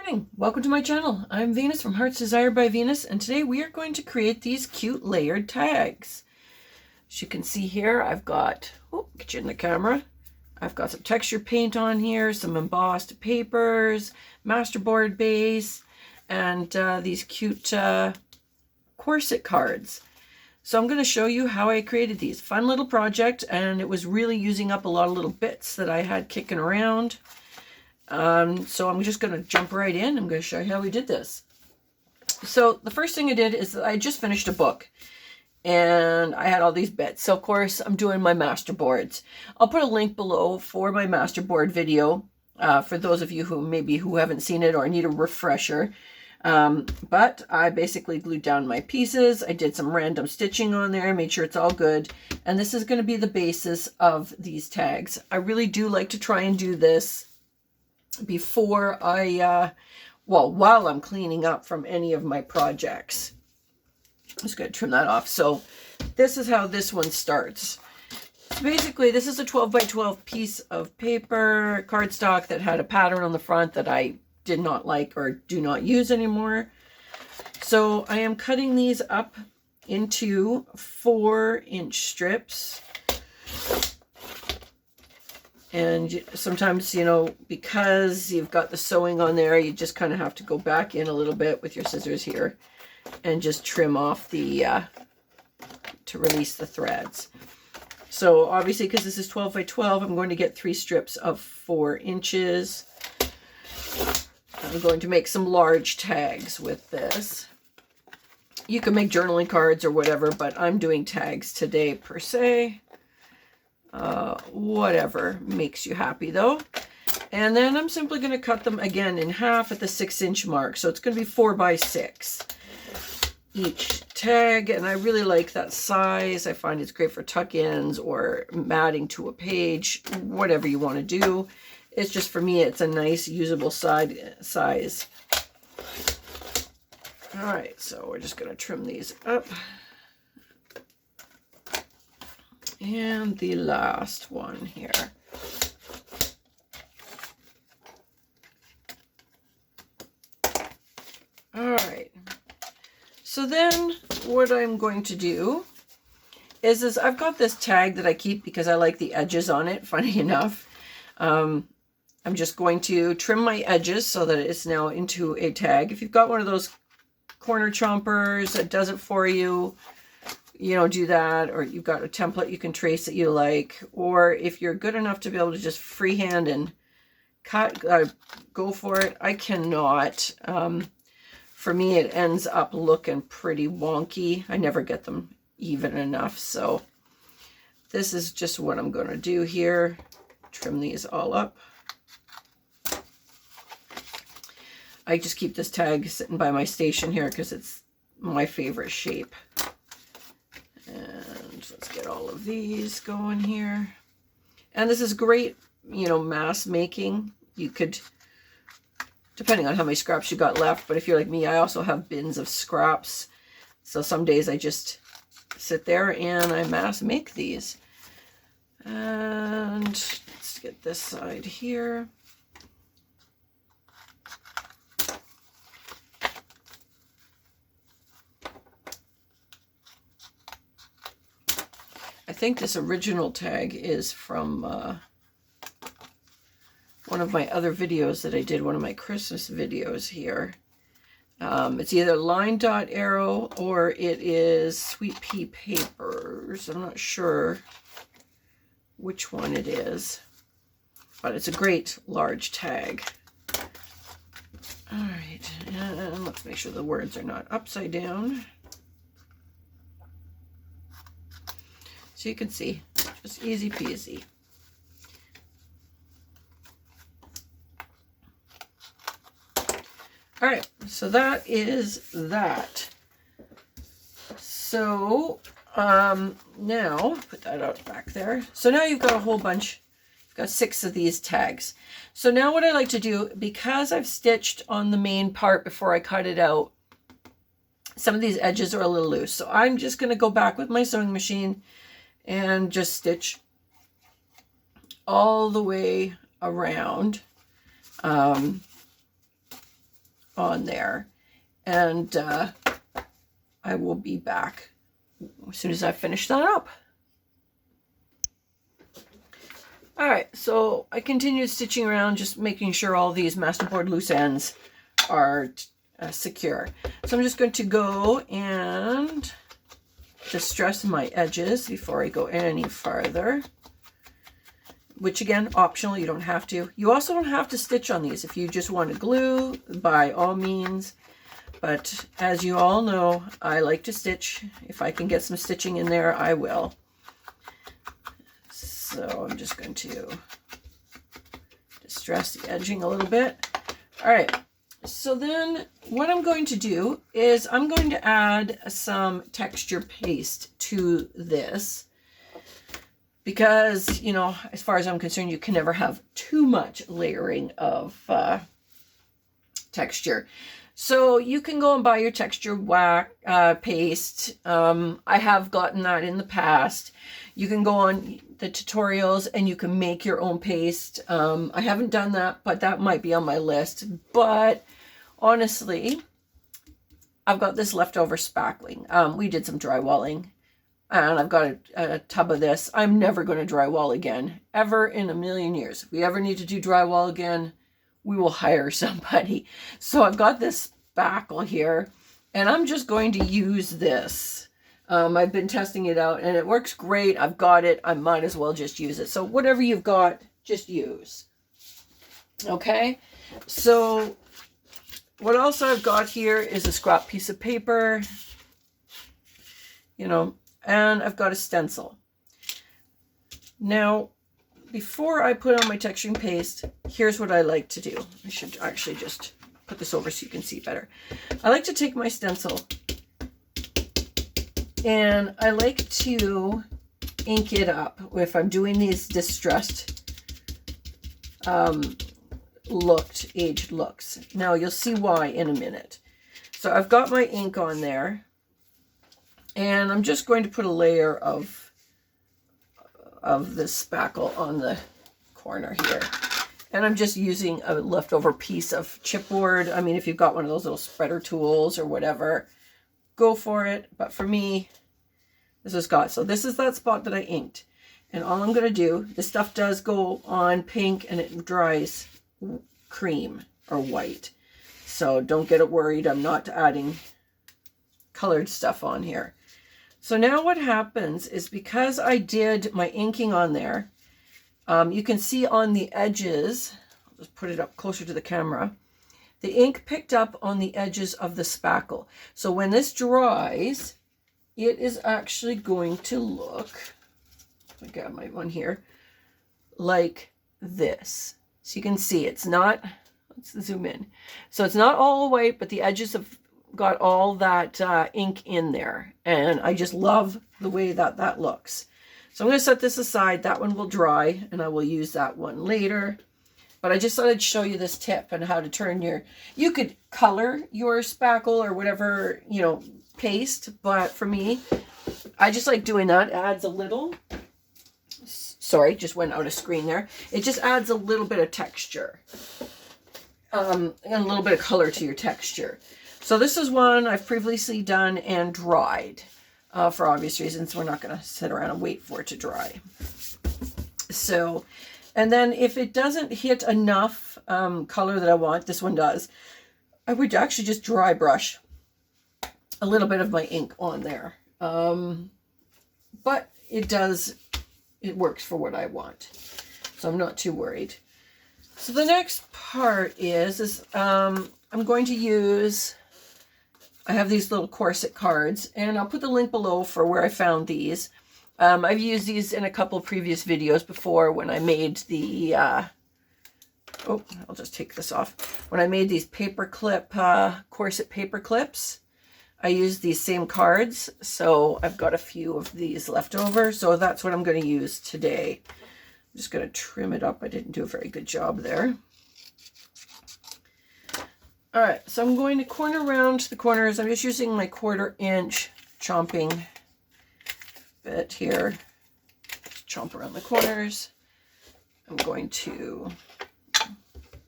morning. Welcome to my channel. I'm Venus from Hearts Desired by Venus, and today we are going to create these cute layered tags. As you can see here, I've got, get you in the camera. I've got some texture paint on here, some embossed papers, masterboard base, and these cute corset cards. So I'm going to show you how I created these. Fun little project, and it was really using up a lot of little bits that I had kicking around. So I'm just going to jump right in. I'm going to show you how we did this. So the first thing I did is I just finished a book and I had all these bits. So of course I'm doing my masterboards. I'll put a link below for my masterboard video for those of you who haven't seen it or need a refresher. But I basically glued down my pieces. I did some random stitching on there, made sure it's all good. And this is going to be the basis of these tags. I really do like to try and do this before while I'm cleaning up from any of my projects. I'm just going to trim that off. So this is how this one starts. So basically, this is a 12 by 12 piece of paper, cardstock that had a pattern on the front that I did not like or do not use anymore. So I am cutting these up into 4-inch strips. And sometimes, because you've got the sewing on there, you just kind of have to go back in a little bit with your scissors here and just trim off to release the threads. So obviously, because this is 12 by 12, I'm going to get 3 strips of 4 inches. I'm going to make some large tags with this. You can make journaling cards or whatever, but I'm doing tags today per se. Whatever makes you happy though. And then I'm simply going to cut them again in half at the 6-inch mark. So it's going to be 4 by 6 each tag. And I really like that size. I find it's great for tuck-ins or matting to a page, whatever you want to do. It's just, for me, it's a nice usable size. All right, so we're just going to trim these up. And the last one here. All right. So then what I'm going to do is I've got this tag that I keep because I like the edges on it, funny enough. I'm just going to trim my edges so that it's now into a tag. If you've got one of those corner chompers that does it for you, do that, or you've got a template you can trace that you like, or if you're good enough to be able to just freehand and cut, go for it. I cannot. For me, it ends up looking pretty wonky. I never get them even enough. So this is just what I'm going to do here. Trim these all up. I just keep this tag sitting by my station here because it's my favorite shape. And let's get all of these going here. And this is great, mass making. You could, depending on how many scraps you got left, but if you're like me, I also have bins of scraps. So some days I just sit there and I mass make these. And let's get this side here. I think this original tag is from one of my other videos that I did, one of my Christmas videos here. It's either Line Dot Arrow or it is Sweet Pea Papers. I'm not sure which one it is, but it's a great large tag. All right, and let's make sure the words are not upside down. So you can see, just easy peasy. All right, so that is that. So now put that out back there. So now you've got a whole bunch. You've got 6 of these tags. So now what I like to do, because I've stitched on the main part before I cut it out, some of these edges are a little loose. So I'm just going to go back with my sewing machine and just stitch all the way around. on there. And I will be back as soon as I finish that up. All right, so I continued stitching around, just making sure all these masterboard loose ends are secure. So I'm just going to go and distress my edges before I go any farther, which again, optional, you don't have to. You also don't have to stitch on these. If you just want to glue, by all means. But as you all know, I like to stitch. If I can get some stitching in there, I will. So I'm just going to distress the edging a little bit. All right, so then what I'm going to do is I'm going to add some texture paste to this, because, you know, as far as I'm concerned, you can never have too much layering of texture. So you can go and buy your texture paste. I have gotten that in the past. You can go on the tutorials and you can make your own paste. I haven't done that, but that might be on my list. But honestly, I've got this leftover spackling. We did some drywalling, and I've got a tub of this. I'm never going to drywall again, ever in a million years. If we ever need to do drywall again, we will hire somebody. So I've got this spackle here, and I'm just going to use this. I've been testing it out and it works great. I've got it. I might as well just use it. So whatever you've got, just use. Okay. So what else I've got here is a scrap piece of paper, you know, and I've got a stencil. Now, before I put on my texturing paste, here's what I like to do. I should actually just put this over so you can see better. I like to take my stencil and I like to ink it up if I'm doing these distressed aged looks. Now you'll see why in a minute. So I've got my ink on there, and I'm just going to put a layer of this spackle on the corner here. And I'm just using a leftover piece of chipboard. I mean, if you've got one of those little spreader tools or whatever, go for it. But for me, this is got. So this is that spot that I inked. And all I'm going to do, this stuff does go on pink and it dries cream or white. So don't get it worried. I'm not adding colored stuff on here. So now what happens is, because I did my inking on there, you can see on the edges, I'll just put it up closer to the camera, the ink picked up on the edges of the spackle. So when this dries, it is actually going to look, I got my one here, like this. So you can see it's not, let's zoom in. So it's not all white, but the edges have got all that ink in there. And I just love the way that that looks. So I'm going to set this aside. That one will dry, and I will use that one later. But I just thought I'd show you this tip and how to turn your, you could color your spackle or whatever, you know, paste. But for me, I just like doing that. It adds a little, sorry, just went out of screen there. It just adds a little bit of texture and a little bit of color to your texture. So this is one I've previously done and dried. For obvious reasons, we're not going to sit around and wait for it to dry. So, and then if it doesn't hit enough color that I want, this one does, I would actually just dry brush a little bit of my ink on there. But it does, it works for what I want. So I'm not too worried. So the next part is I'm going to use, I have these little corset cards, and I'll put the link below for where I found these. I've used these in a couple previous videos before when I made the, oh, I'll just take this off. When I made these paper clip, corset paper clips, I used these same cards. So I've got a few of these left over. So that's what I'm going to use today. I'm just going to trim it up. I didn't do a very good job there. All right, so I'm going to corner around the corners. I'm just using my 1/4 inch chomping bit here. Just chomp around the corners. I'm going to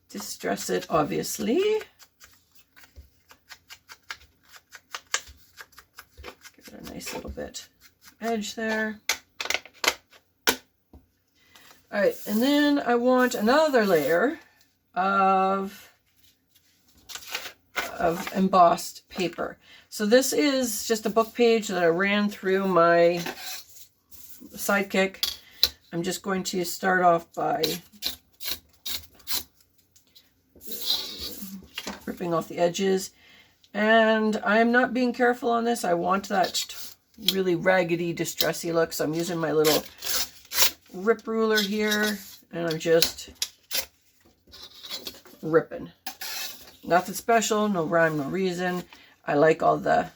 distress it, obviously. Nice little bit edge there. All right, and then I want another layer of embossed paper. So this is just a book page that I ran through my Sidekick. I'm just going to start off by ripping off the edges. And I'm not being careful on this. I want that really raggedy, distressy look. So I'm using my little rip ruler here, and I'm just ripping. Nothing special, no rhyme, no reason. I like all the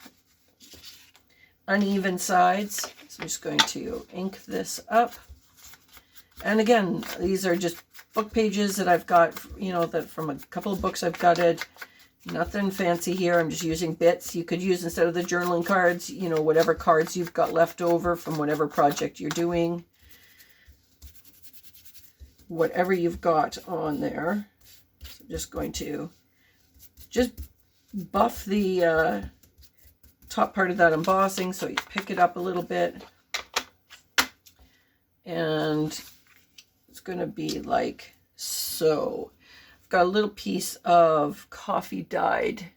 uneven sides. So I'm just going to ink this up. And again, these are just book pages that I've got, you know, that from a couple of books I've gutted. Nothing fancy here. I'm just using bits. You could use, instead of the journaling cards, you know, whatever cards you've got left over from whatever project you're doing. Whatever you've got on there. So I'm just going to just buff the top part of that embossing so you pick it up a little bit. And it's going to be like so. I've got a little piece of coffee dyed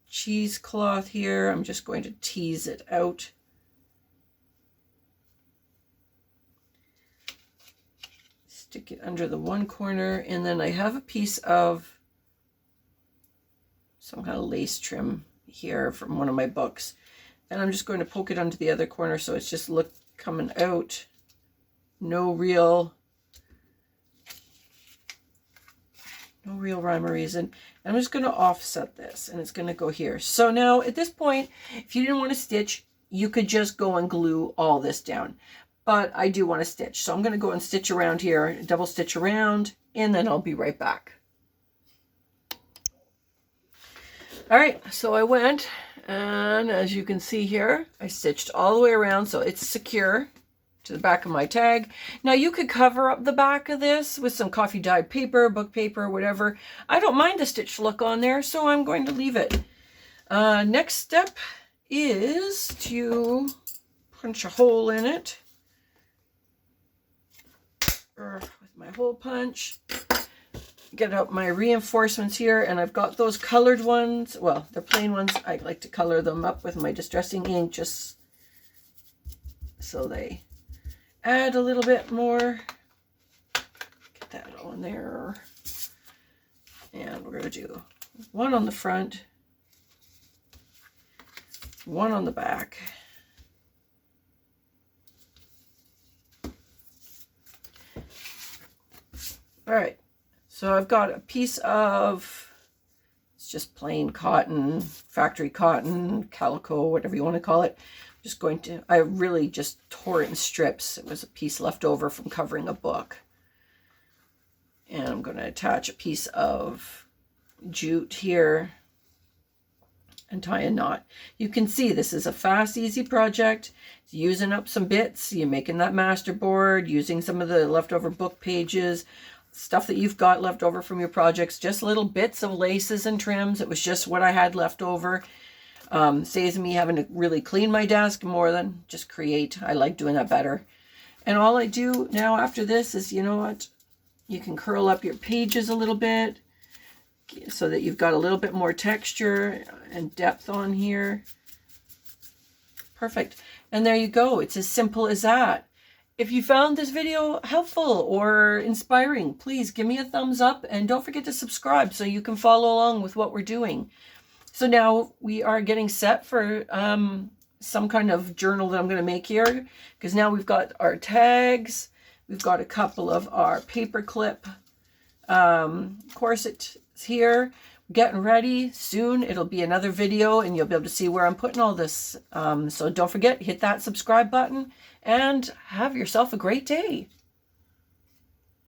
cheesecloth here. I'm just going to tease it out. Stick it under the one corner, and then I have a piece of some kind of lace trim here from one of my books, and I'm just going to poke it onto the other corner so it's just coming out. No real rhyme or reason. And I'm just going to offset this, and it's going to go here. So now at this point, if you didn't want to stitch, you could just go and glue all this down. But I do want to stitch. So I'm going to go and stitch around here, double stitch around, and then I'll be right back. All right, so I went, and as you can see here, I stitched all the way around so it's secure to the back of my tag. Now you could cover up the back of this with some coffee dyed paper, book paper, whatever. I don't mind the stitched look on there, so I'm going to leave it. Next step is to punch a hole in it with my hole punch. Get out my reinforcements here, and I've got those colored ones. Well, they're plain ones. I like to color them up with my distressing ink just so they add a little bit more. Get that all in there. And we're going to do one on the front, one on the back. All right. So I've got a piece of, it's just plain cotton, factory cotton, calico, whatever you want to call it. Just going to, I really just tore it in strips. It was a piece left over from covering a book. And I'm going to attach a piece of jute here and tie a knot. You can see this is a fast, easy project. It's using up some bits. You're making that master board, using some of the leftover book pages, stuff that you've got left over from your projects, just little bits of laces and trims. It was just what I had left over. Saves me having to really clean my desk more than just create. I like doing that better. And all I do now after this is, you know what, you can curl up your pages a little bit so that you've got a little bit more texture and depth on here. Perfect. And there you go. It's as simple as that. If you found this video helpful or inspiring, please give me a thumbs up, and don't forget to subscribe so you can follow along with what we're doing. So now we are getting set for some kind of journal that I'm going to make here, because now we've got our tags, we've got a couple of our paperclip corsets here. Getting ready. Soon it'll be another video and you'll be able to see where I'm putting all this. So don't forget, hit that subscribe button and have yourself a great day.